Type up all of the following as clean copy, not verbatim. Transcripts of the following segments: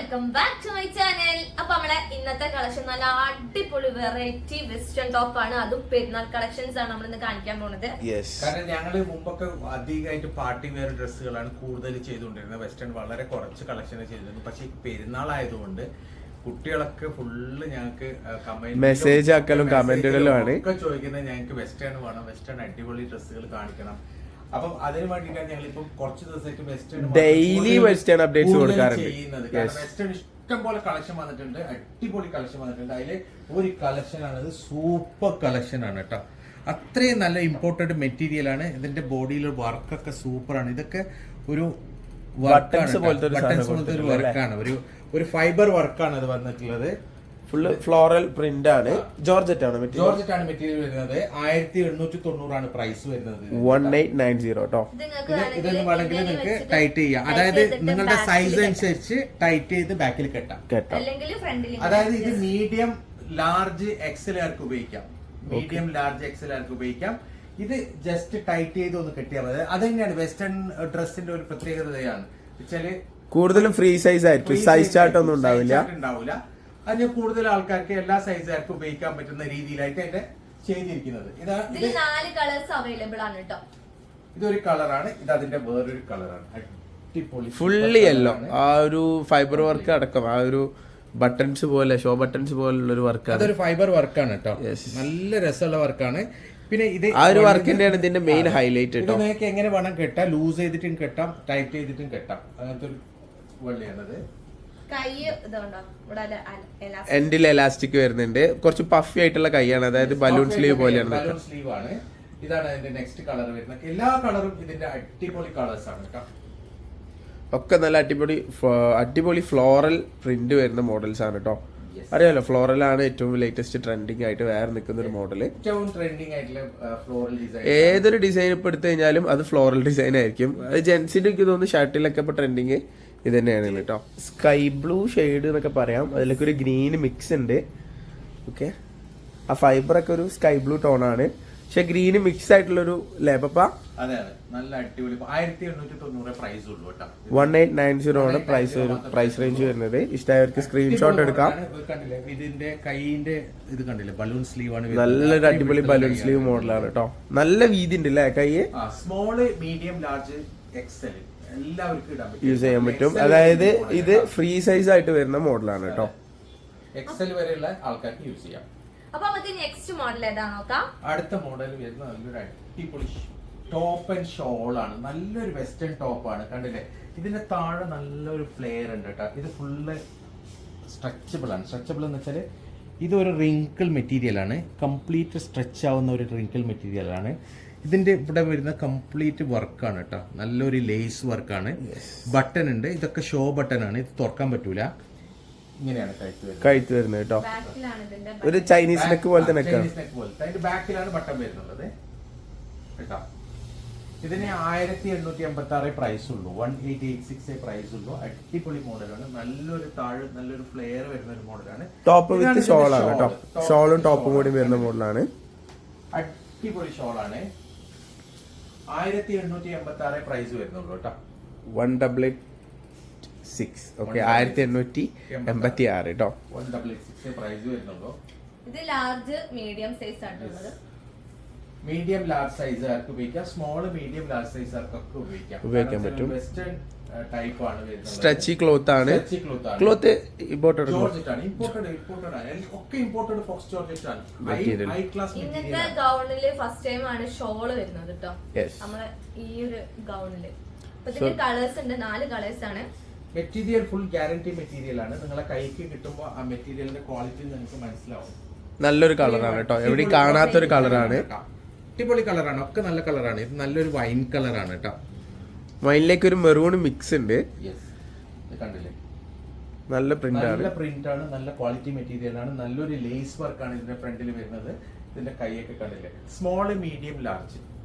Welcome back to my channel. അപ്പൊ നമ്മളെ ഇന്നത്തെ കളക്ഷൻ നല്ല അടിപൊളി വെറൈറ്റി വെസ്റ്റേൺ ടോപ്പ് ആണ്, അതും പെരുന്നാൾ കളക്ഷൻസ് ആണ് നമ്മൾ ഇന്ന് കാണിക്കാൻ പോകുന്നത്. കാരണം ഞങ്ങള് മുമ്പൊക്കെ അധികമായിട്ട് പാർട്ടി വെയർ ഡ്രസ്സുകളാണ് കൂടുതൽ ചെയ്തുകൊണ്ടിരുന്നത്. വെസ്റ്റേൺ വളരെ കുറച്ച് കളക്ഷൻ ചെയ്തിരുന്നു. പക്ഷെ പെരുന്നാൾ ആയതുകൊണ്ട് കുട്ടികളൊക്കെ ഫുള്ള് ഞങ്ങൾക്ക് മെസ്സേജ് ആക്കലും കമന്റുകളും ആണ് ഒക്കെ ചോദിക്കുന്നത്. ഞങ്ങൾക്ക് വെസ്റ്റേൺ വേണം, വെസ്റ്റേൺ അടിപൊളി ഡ്രസ്സുകൾ കാണിക്കണം. അപ്പം അതിന് വേണ്ടിയിട്ടാണ് ഞങ്ങൾ ഇപ്പൊ കുറച്ച് ദിവസമായിട്ട് വെസ്റ്റേൺ ഡെയിലി വെസ്റ്റേൺ അപ്ഡേറ്റ്സ് കൊടുക്കാറുണ്ട് ചെയ്യുന്നത്. കാരണം വെസ്റ്റേൺ ഇഷ്ടം പോലെ കളക്ഷൻ വന്നിട്ടുണ്ട്, അടിപൊളി കളക്ഷൻ വന്നിട്ടുണ്ട്. അതില് ഒരു കളക്ഷൻ ആണ്, സൂപ്പർ കളക്ഷൻ ആണ് കേട്ടോ. അത്രയും നല്ല ഇമ്പോർട്ടന്റ് മെറ്റീരിയൽ ആണ്. ഇതിന്റെ ബോഡിയിലെ വർക്കൊക്കെ സൂപ്പർ ആണ്. ഇതൊക്കെ ഒരു ബട്ടൺസ് പോലത്തെ ഒരു വർക്കാണ്, ഒരു ഫൈബർ വർക്കാണ് ഇത് വന്നിട്ടുള്ളത്. ഫുള്ള് ഫ്ലോറൽ പ്രിന്റ് ആണ്. ജോർജറ്റ് ആണ് മെറ്റീരിയൽ വരുന്നത്. 1890 പ്രൈസ് വരുന്നത്. 1890 കേട്ടോ. ഇതൊന്നും വേണമെങ്കിൽ നിങ്ങൾക്ക് ടൈറ്റ് ചെയ്യാം. അതായത് നിങ്ങളുടെ സൈസ് അനുസരിച്ച് ടൈറ്റ് ചെയ്ത് ബാക്കിൽ കെട്ടാം. അതായത് ഇത് മീഡിയം ലാർജ് എക്സലുകാർക്ക് ഉപയോഗിക്കാം. മീഡിയം ലാർജ് എക്സലുകാർക്ക് ഉപയോഗിക്കാം. ഇത് ജസ്റ്റ് ടൈറ്റ് ചെയ്ത് ഒന്ന് കെട്ടിയാൽ മതി. അത് തന്നെയാണ് വെസ്റ്റേൺ ഡ്രസ്സിന്റെ ഒരു പ്രത്യേകതയാണ്. വെച്ചാല് കൂടുതലും ഫ്രീ സൈസ് ആയിരിക്കും, സൈസ് ചാർട്ട് ഒന്നും ഉണ്ടാവില്ല. അതിന് കൂടുതൽ ആൾക്കാർക്ക് എല്ലാ സൈസുകാർക്കും ഉപയോഗിക്കാൻ പറ്റുന്ന രീതിയിലായിട്ട് അതിന്റെ ചെയ്തിരിക്കുന്നത്. ഇതൊരു കളറാണ്, ഇത് അതിന്റെ വേറൊരു കളറാണ്. അടിപൊളി ഫുള്ളി യെല്ലോ. ആ ഒരു ഫൈബർ വർക്ക് അടക്കം ആ ഒരു ബട്ടൺസ് പോലെ, ഷോ ബട്ടൺസ് പോലുള്ള ഒരു വർക്കാണ്. അതൊരു ഫൈബർ വർക്കാണ് കേട്ടോ. നല്ല രസമുള്ള വർക്കാണ്. പിന്നെ ഇത് ആ ഒരു വർക്കിന്റെ ആണ് ഇതിന്റെ മെയിൻ ഹൈലൈറ്റ് കേട്ടോ. നിങ്ങൾക്ക് എങ്ങനെ വേണം കെട്ടാം, ലൂസ് ചെയ്തിട്ടും കെട്ടാം, ടൈറ്റ് ചെയ്തിട്ടും കെട്ടാം. അങ്ങനത്തെ ഒരു വള്ളിയാണത്. എൻഡിൽ എലാസ്റ്റിക് വരുന്നുണ്ട്. കുറച്ച് പഫി ആയിട്ടുള്ള കൈയാണ്, അതായത് ബലൂൺ സ്ലീവ് പോലെയാണ്. ബലൂൺ സ്ലീവ് ആണ്. ഇതാണ് അതിന്റെ നെക്സ്റ്റ് കളർ വരുന്നത്. എല്ലാ കളറും ഇതിന്റെ അടിപൊളി കളേഴ്സ് ആണ് കേട്ടോ. ഒക്കെ നല്ല അടിപൊളി ഫ്ലോറൽ പ്രിന്റ് വരുന്ന മോഡൽസ് ആണ് കേട്ടോ. അറിയാലോ, ഫ്ലോറൽ ആണ് ഏറ്റവും ലേറ്റസ്റ്റ് ട്രെൻഡിങ് ആയിട്ട് വേറെ നിൽക്കുന്ന ഒരു മോഡല്. ഏറ്റവും ട്രെൻഡിങ് ആയിട്ടുള്ള ഫ്ലോറൽ ഡിസൈൻ. ഏതൊരു ഡിസൈൻ ഇപ്പൊ എടുത്തു കഴിഞ്ഞാലും അത് ഫ്ലോറൽ ഡിസൈൻ ആയിരിക്കും. അത് ജെൻസിന്റെ എനിക്ക് തോന്നുന്നു ഷർട്ടിലൊക്കെ ഇപ്പൊ ട്രെൻഡിങ് ഇത് തന്നെയാണ് കേട്ടോ. സ്കൈ ബ്ലൂ ഷെയ്ഡ് എന്നൊക്കെ പറയാം. അതിലൊക്കെ ഒരു ഗ്രീൻ മിക്സ് ഉണ്ട്. ഓക്കെ, ആ ഫൈബറൊക്കെ ഒരു സ്കൈ ബ്ലൂ ടോൺ ആണ്, പക്ഷെ ഗ്രീന് മിക്സ് ആയിട്ടുള്ളൊരു ലേപ്പ. അതെ അതെ, നല്ല അടിപൊളി. 1890 പ്രൈസ് ഉള്ളൂ കേട്ടോ. 1890 ആണ് പ്രൈസ് റേഞ്ച് വരുന്നത്. ഇഷ്ടമായവർക്ക് സ്ക്രീൻഷോട്ട് എടുക്കാം. ഇതിന്റെ കൈയിന്റെ ഇത് കണ്ടില്ലേ, ബലൂൺ സ്ലീവ് ആണ്. നല്ലൊരു അടിപൊളി ബലൂൺ സ്ലീവ് മോഡലാണ് കേട്ടോ. നല്ല വീതി ഉണ്ട് അല്ലേ കൈ. സ്മോള്, മീഡിയം, ലാർജ്, എക്സൽ എല്ലാവർക്കും യൂസ് ചെയ്യാൻ പറ്റും. അതായത് ഇത് ഫ്രീ സൈസ് ആയിട്ട് വരുന്ന മോഡലാണ് കേട്ടോ. എക്സൽ വരെയുള്ള ആൾക്കാർക്ക് യൂസ് ചെയ്യാം. അപ്പൊ നമുക്ക് നെക്സ്റ്റ് മോഡൽ ഏതാ നോക്കാം. അടുത്ത മോഡൽ വരുന്ന നല്ലൊരു അടിപൊളി ടോപ്പ് ആൻഡ് ഷോൾ ആണ്. നല്ലൊരു വെസ്റ്റേൺ ടോപ്പ് ആണ്. കണ്ടില്ലേ, ഇതിന്റെ താഴെ നല്ലൊരു ഫ്ലെയർ ഉണ്ട് കേട്ടോ. ഇത് ഫുള്ള് സ്ട്രെച്ചബിൾ ആണ്. സ്ട്രെച്ചബിൾ എന്ന് വെച്ചാൽ ഇതൊരു റിങ്കിൾ മെറ്റീരിയൽ ആണ്. കംപ്ലീറ്റ് സ്ട്രെച്ച് ആവുന്ന ഒരു റിങ്കിൾ മെറ്റീരിയൽ ആണ്. ഇതിന്റെ ഇവിടെ വരുന്ന കംപ്ലീറ്റ് വർക്കാണ് കേട്ടോ. നല്ലൊരു ലേസ് വർക്കാണ്. ബട്ടൺ ഉണ്ട്. ഇതൊക്കെ ഷോ ബട്ടൺ ആണ്. ഇത് തുറക്കാൻ പറ്റൂല. ഇങ്ങനെയാണ് കഴുത്ത് വരുന്നത് കേട്ടോ. ഒരു ചൈനീസ് നെക്ക് പോലത്തെ നെക്കാണ്. അതിന്റെ ബാക്കിലാണ് ബട്ടൺ വരുന്നത് കേട്ടോ. ഇതിന് 1886 പ്രൈസ് ഉള്ളൂ. 1886 പ്രൈസ് ഉള്ളൂ. അടിപൊളി മോഡലാണ്. നല്ലൊരു ഫ്ലെയർ വരുന്ന ഒരു മോഡലാണ്. ടോപ്പ് വിത്ത് ഷോൾ ആണ് കേട്ടോ. ഷോളും ടോപ്പും കൂടി വരുന്ന മോഡലാണ്. അടിപൊളി ഷോളാണ്. 1886 പ്രൈസ് വരുന്നുള്ളൂ കേട്ടോ. 1886. ഓക്കെ, 1886 കേട്ടോ. 1886 പ്രൈസ് വരുന്നുള്ളൂ. ഇത് ലാർജ് മീഡിയം സൈസ് ആണ്. മീഡിയം ലാർജ് സൈസുകാർക്ക് ഉപയോഗിക്കാം. സ്മോൾ, മീഡിയം ലാർജ് സൈസുകാർക്കൊക്കെ ഉപയോഗിക്കാൻ പറ്റും. വെസ്റ്റേൺ ടൈപ്പ് ആണ് വരുന്നത്. സ്ട്രെച്ചി ക്ലോത്ത് ആണ്. ക്ലോത്ത് ഇമ്പോർട്ടഡ് ആണ്. ഒക്കെ ഇമ്പോർട്ടഡ് ഫോക്സ് ജോർജറ്റ് ആണ്. ഹൈ ക്ലാസ് ഇന്നത്തെ ഗൗണില് ഫസ്റ്റ് ടൈം ആണ് ഷോള് വരുന്നത് കേട്ടോ. നമ്മളെ ഈ ഒരു ഗൗണില് ഇതിന്റെ കളേഴ്സ് ഉണ്ട്. 4 കളേഴ്സ് ആണ്. മെറ്റീരിയൽ ഫുൾ ഗ്യാരണ്ടി മെറ്റീരിയൽ ആണ്. നിങ്ങളെ കൈക്ക് കിട്ടുമ്പോൾ ആ മെറ്റീരിയലിന്റെ ക്വാളിറ്റി നിങ്ങൾക്ക് മനസ്സിലാവും. നല്ലൊരു കളറാണ് കേട്ടോ. എവിടെയും കാണാത്തൊരു കളറാണ്. അടിപൊളി കളറാണ്. ഒക്കെ നല്ല കളറാണ്. ഇത് നല്ലൊരു വൈൻ കളറാണ് കേട്ടോ. വൈനിലേക്ക് ഒരു മെറൂൺ മിക്സ് ഉണ്ട്. കണ്ടില്ലേ, നല്ല പ്രിന്റ് ആണ്. നല്ല പ്രിന്റ് ആണ്. നല്ല ക്വാളിറ്റി മെറ്റീരിയൽ ആണ്. നല്ലൊരു ലേസ് വർക്കാണ് ഇതിന്റെ ഫ്രണ്ടിൽ വരുന്നത്. ഇതിന്റെ കൈയൊക്കെ കണ്ടില്ലേ, small, medium, large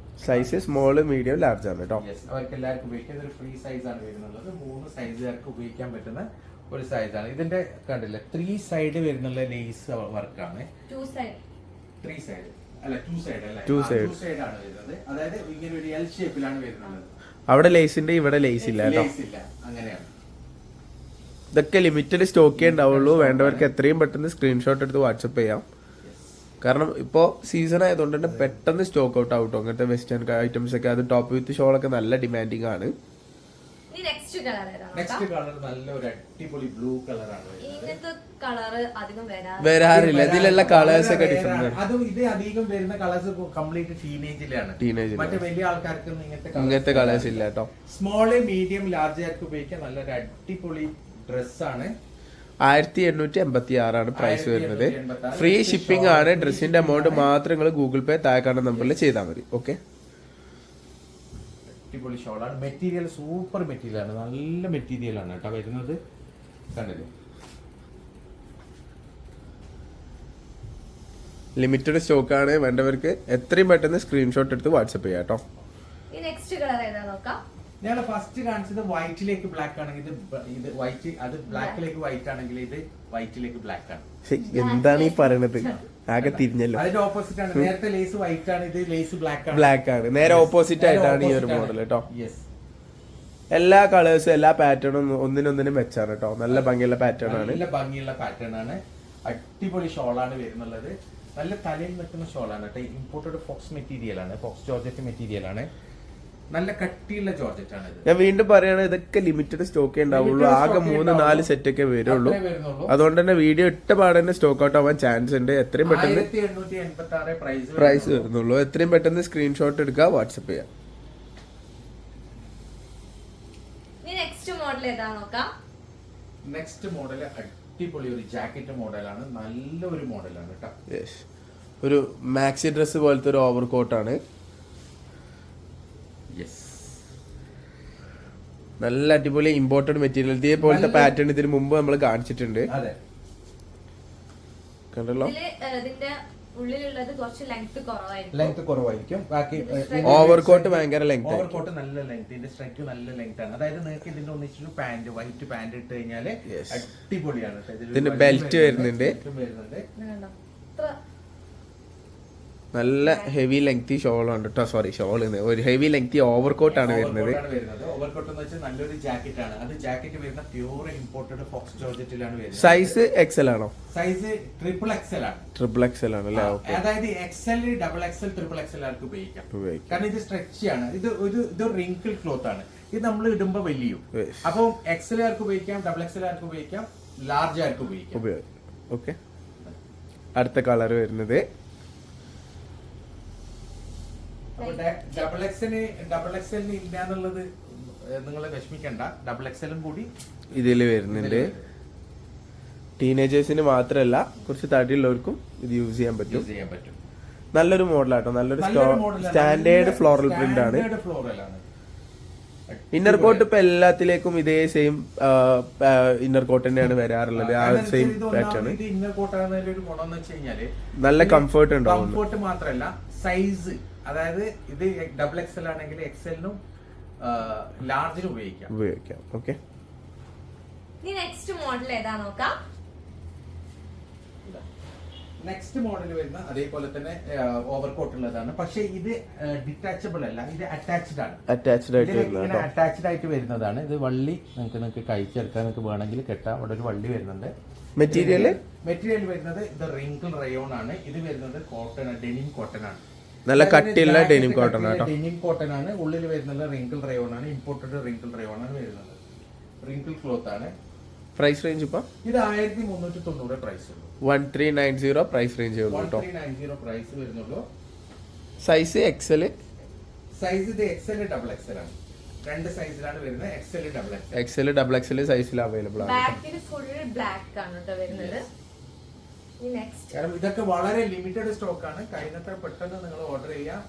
size. Small, medium, large ആണ് കേട്ടോ. അവർക്ക് എല്ലാവർക്കും ഉപയോഗിക്കാൻ ഒരു ഫ്രീ സൈസ് ആണ് വരുന്നത്. 3 സൈസുകാർക്ക് ഉപയോഗിക്കാൻ പറ്റുന്ന ഒരു സൈസാണ്. ഇതിന്റെ കണ്ടില്ലേ, 3 സൈഡ് വരുന്നുള്ള ലേസ് വർക്കാണ്. 2 സൈഡ് അല്ല, 2 സൈഡ് അല്ല, 2 സൈഡ് ആണ് വരുന്നത്. അതായത് ഇങ്ങനെ ഒരു എൽ ഷേപ്പിലാണ് വരുന്നത്. അവിടെ ലേസിന്റെ ഇവിടെ ലേസ് ഇല്ല കേട്ടോ. അങ്ങനെയാണ്. ഇതൊക്കെ ലിമിറ്റഡ് സ്റ്റോക്കേ ഉണ്ടാവുള്ളൂ. വേണ്ടവർക്ക് എത്രയും പെട്ടെന്ന് സ്ക്രീൻഷോട്ട് എടുത്ത് വാട്സപ്പ് ചെയ്യാം. കാരണം ഇപ്പോൾ സീസൺ ആയതുകൊണ്ട് തന്നെ പെട്ടെന്ന് സ്റ്റോക്ക് ഔട്ട് ആവട്ടോ അങ്ങനത്തെ വെസ്റ്റേൺ ഐറ്റംസ് ഒക്കെ. അത് ടോപ്പ് വിത്ത് ഷോളൊക്കെ നല്ല ഡിമാൻഡിങ് ആണ്. നെക്സ്റ്റ് കളർ നെക്സ്റ്റ് കളർ നല്ല ഒരു അടിപൊളി ബ്ലൂ കളറാണ്. ഇങ്ങനത്തെ കളറ് അധികം വരാറില്ല. ഇതിലുള്ള കളേഴ്സ് ഒക്കെ ഡിഫറെന്റ് ആണ്. അതും ഇത് അധികം വരുന്ന കളേഴ്സ് കംപ്ലീറ്റ് ടീനേജിലാണ്. മറ്റേ വലിയ ആൾക്കാർക്ക് ഇങ്ങനത്തെ കളേഴ്സ് ഇല്ല കേട്ടോ. സ്മോള് മീഡിയം ലാർജ് ആർക്ക് ഉപയോഗിക്കാൻ നല്ലൊരു അടിപൊളി ഡ്രസ്സാണ്. 1886 പ്രൈസ് വരുന്നത്. ഫ്രീ ഷിപ്പിംഗ് ആണ്. ഡ്രസ്സിന്റെ എമൗണ്ട് മാത്രം നിങ്ങൾ ഗൂഗിൾ പേ താഴെ കാണുന്ന നമ്പറിൽ ചെയ്താൽ മതി. ഓക്കെ, അടിപൊളി ഷോളാണ്. മെറ്റീരിയൽ സൂപ്പർ മെറ്റീരിയൽ ആണ്. നല്ല മെറ്റീരിയൽ ആണ് കേട്ടോ വരുന്നത്. കണ്ടില്ലേ, ലിമിറ്റഡ് സ്റ്റോക്ക് ആണ്. വേണ്ടവർക്ക് എത്രയും പെട്ടെന്ന് സ്ക്രീൻഷോട്ട് എടുത്ത് വാട്സപ്പ് ചെയ്യാം കേട്ടോ. നെക്സ്റ്റ് കളർ ഏതാ നോക്കാം. ഞങ്ങൾ ഫസ്റ്റ് കാണിച്ചത് വൈറ്റിലേക്ക് ബ്ലാക്ക് ആണെങ്കിൽ ഇത് വൈറ്റ്, അത് ബ്ലാക്കിലേക്ക് വൈറ്റ് ആണെങ്കിൽ ഇത് വൈറ്റിലേക്ക് ബ്ലാക്ക് ആണ്. എന്താണ് ഈ പറയണത്? ആകെ തിരിഞ്ഞല്ലോ. അതിന്റെ ഓപ്പോസിറ്റ് ആണ്. നേരത്തെ ലേസ് വൈറ്റ് ആണ്, ഇത് ലേസ് ബ്ലാക്ക് ആണ്. ബ്ലാക്ക് ആണ്. നേരെ ഓപ്പോസിറ്റ് ആയിട്ടാണ് ഈ ഒരു മോഡൽ കേട്ടോ. എല്ലാ കളേഴ്സും എല്ലാ പാറ്റേണും ഒന്നിനൊന്നിനും മെച്ചാണ് കേട്ടോ. നല്ല ഭംഗിയുള്ള പാറ്റേൺ ആണ്. നല്ല ഭംഗിയുള്ള പാറ്റേൺ ആണ്. അടിപൊളി ഷോളാണ് വരുന്നുള്ളത്. നല്ല തലയിൽ നിൽക്കുന്ന ഷോളാണ് കേട്ടോ. ഇമ്പോർട്ടഡ് ഫോക്സ് മെറ്റീരിയൽ ആണ്. ഫോക്സ് ജോർജറ്റ് മെറ്റീരിയൽ ആണ്. നല്ല കട്ടിയുള്ള ജോർജറ്റ് ആണ് ഇത്. ഞാൻ വീണ്ടും പറയാണ്, ഇതൊക്കെ ലിമിറ്റഡ് സ്റ്റോക്കേ ഉണ്ടാവുള്ളൂ. ആകെ 3-4 സെറ്റ് ഒക്കെ വരുള്ളൂ. അതുകൊണ്ട് തന്നെ വീഡിയോ ഇട്ട പാടെ തന്നെ സ്റ്റോക്ക് ഔട്ട് ആവാൻ ചാൻസ് ഉണ്ട്. എത്രയും പെട്ടെന്ന് 1886 പ്രൈസ് വരുന്നുള്ളൂ. എത്രയും പെട്ടെന്ന് സ്ക്രീൻഷോട്ട് എടുക്കുക, വാട്സപ്പ് ചെയ്യാം. നെക്സ്റ്റ് മോഡൽ ഏതാ നോക്കാം. നെക്സ്റ്റ് മോഡൽ അടിപൊളി ഒരു ജാക്കറ്റ് മോഡലാണ്. നല്ലൊരു മോഡലാണ് കേട്ടോ. ഒരു മാക്സി ഡ്രസ് പോലത്തെ ഒരു ഓവർ കോട്ടാണ്. നല്ല അടിപൊളി ഇമ്പോർട്ടഡ് മെറ്റീരിയൽ. ഇതേപോലത്തെ പാറ്റേൺ ഇതിന് മുമ്പ് നമ്മൾ കാണിച്ചിട്ടുണ്ട്. കണ്ടല്ലോ. ഇതിന്റെ ഉള്ളിലുള്ളത് കുറച്ച് ലെങ്ത് കുറവായിരിക്കും. ബാക്കി ഓവർകോട്ട് ഭയങ്കര ലെങ്ത്. ഓവർകോട്ട് നല്ല ലെങ്ത്, ഇതിന്റെ സ്ട്രെച്ച് നല്ല ലെങ്ത് ആണ്. അതായത് നിങ്ങൾക്ക് ഇതിന്റെ ഒന്നിച്ചൊരു പാന്റ്, വൈറ്റ് പാന്റ് ഇട്ട് കഴിഞ്ഞാല് അടിപൊളിയാണ്. ഇതിന്റെ ബെൽറ്റ് വരുന്നുണ്ട്. നല്ല ഹെവി ലെങ്തി ഷോളാണ് കേട്ടോ. സോറി, ഷോള് ഒരു ഹെവി ലെങ്തി ഓവർകോട്ട് ആണ് വരുന്നത്. ഓവർകോട്ട് എന്ന് വെച്ചാൽ നല്ലൊരു ജാക്കറ്റ് ആണ്. അത് ജാക്കറ്റ് വരുന്ന പ്യൂർ ഇമ്പോർട്ടഡ് ഫോക്സ് ജോർജറ്റിലാണ് വരുന്നത്. സൈസ് എക്സൽ ആണോ? സൈസ് ട്രിപ്പിൾ എക്സൽ ആണ്. ട്രിപ്പിൾ എക്സൽ ആണ് അല്ലേ? അതായത് XL, double XL, triple XL ആർക്ക് ഉപയോഗിക്കാം. കാരണം ഇത് സ്ട്രെച്ച് ആണ്. ഇത് റിങ്കിൾ ക്ലോത്ത് ആണ്. ഇത് നമ്മൾ ഇടുമ്പോ വലിയും. അപ്പം എക്സൽ ആർക്ക് ഉപയോഗിക്കാം, ഡബിൾ എക്സൽ ആർക്ക് ഉപയോഗിക്കാം, ലാർജ് ആർക്ക് ഉപയോഗിക്കാം. ഓക്കെ, അടുത്ത കളർ വരുന്നത് ഡബിൾ എക്സലിന് ഇല്ല എന്നുള്ളത് നിങ്ങൾ വിഷമിക്കണ്ട. ഡബിൾ എക്സലും കൂടി ഇതില് വരുന്നുണ്ട്. ടീനേജേഴ്സിന് മാത്രമല്ല, കുറച്ച് തടിയുള്ളവർക്കും ഇത് യൂസ് ചെയ്യാൻ പറ്റും. നല്ലൊരു മോഡലാട്ടോ. നല്ലൊരു സ്റ്റാൻഡേർഡ് ഫ്ലോറൽ പ്രിന്റ് ആണ്. ഇന്നർ കോട്ട് ഇപ്പൊ എല്ലാത്തിലേക്കും ഇതേ സെയിം ഇന്നർ കോട്ട് തന്നെയാണ് വരാറുള്ളത്. ആ സെയിം പാറ്റേൺ. ഇന്നർ കോട്ട് ആകുന്നതിന്റെ ഒരു ഗുണം എന്ന് വെച്ച് കഴിഞ്ഞാല് നല്ല കംഫർട്ട് ഉണ്ടാവും. കംഫർട്ട് മാത്രമല്ല, സൈസ്. അതായത് ഇത് ഡബിൾ എക്സൽ ആണെങ്കിൽ എക്സലിനും ലാർജിനും ഉപയോഗിക്കാം. ഓക്കെ, നെക്സ്റ്റ് മോഡൽ ഏതാ നോക്കാം. നെക്സ്റ്റ് മോഡൽ വരുന്ന അതേപോലെ തന്നെ ഓവർകോട്ട് ഉള്ളതാണ്. പക്ഷെ ഇത് ഡിറ്റാച്ചബിൾ അല്ല, ഇത് അറ്റാച്ച്ഡ് ആണ്. അറ്റാച്ച്ഡ് ആയിട്ട് വരുന്നതാണ്. ഇത് വള്ളി നിങ്ങൾക്ക് കഴിച്ചെടുക്കാൻ നിങ്ങൾക്ക് വേണമെങ്കിൽ കെട്ടാം. അവിടെ ഒരു വള്ളി വരുന്നുണ്ട്. മെറ്റീരിയൽ വരുന്നത് ഇത് റിങ്കിൾ റയോൺ ആണ്. ഇത് വരുന്നത് കോട്ടൺ, ഡെനിം കോട്ടൺ ആണ്. നല്ല കട്ടിയുള്ള ഡെനിം കോട്ടൺ ആണ്. ഡെനിം കോട്ടൺ ആണ്. ഉള്ളിൽ വരുന്നത് റിങ്കിൾ റയോൺ ആണ്. ഇമ്പോർട്ടഡ് റിങ്കിൾ റയോൺ ആണ് വരുന്നത്. റിങ്കിൾ ക്ലോത്ത് ആണ്. പ്രൈസ് റേഞ്ച് ഇപ്പൊ ഇത് 1390 പ്രൈസ് ഉള്ളൂ. 1390 പ്രൈസ് റേഞ്ച് ഉള്ളൂ കേട്ടോ. 1390 പ്രൈസ് വരുന്നുള്ളൂ. Size Excel. സൈസ് ഇത് എക്സൽ, ഡബിൾ എക്സൽ ആണ്. രണ്ട് സൈസിലാണ് വരുന്നത്. എക്സൽ, ഡബിൾ എക്സൽ സൈസിൽ അവൈലബിൾ ആണ്. ബാക്കിൽ ഫുൾ ബ്ലാക്ക് ആണ് കേട്ടോ വരുന്നത്. കാരണം ഇതൊക്കെ വളരെ ലിമിറ്റഡ് സ്റ്റോക്ക് ആണ്. കഴിയുന്നത്ര പെട്ടെന്ന് നിങ്ങൾ ഓർഡർ ചെയ്യാം.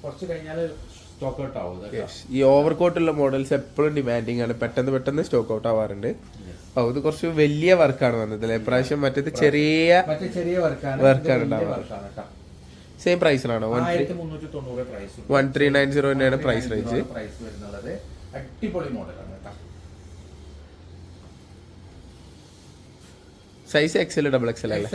കുറച്ച് കഴിഞ്ഞാൽ സ്റ്റോക്ക് ഔട്ട് ആവും. ഈ ഓവർകോട്ടുള്ള മോഡൽസ് എപ്പോഴും ഡിമാൻഡിങ് ആണ്. പെട്ടെന്ന് സ്റ്റോക്ക് ഔട്ട് ആവാറുണ്ട്. ഇത് കുറച്ച് വലിയ വർക്കാണ് വന്നത് അല്ലേ ഇപ്രാവശ്യം. മറ്റേത് ചെറിയ വർക്കാണ് ഉണ്ടാവുക. സെയിം പ്രൈസിലാണോ? 1390 തന്നെയാണ് പ്രൈസ് റേഞ്ച്. അടിപൊളി മോഡലാണ്. സൈസ് എക്സൽ, ഡബിൾ എക്സൽ അല്ലേ?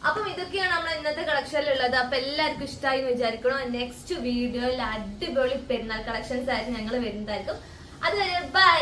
അപ്പം ഇതൊക്കെയാണ് നമ്മൾ ഇന്നത്തെ കളക്ഷനിലുള്ളത്. അപ്പൊ എല്ലാവർക്കും ഇഷ്ടമായി എന്ന് വിചാരിക്കണം. നെക്സ്റ്റ് വീഡിയോയിൽ അടിപൊളി പെരുന്നാൾ കളക്ഷൻസ് ആയിട്ട് ഞങ്ങൾ വരുന്നതായിരിക്കും. അതുവരെ ബൈ.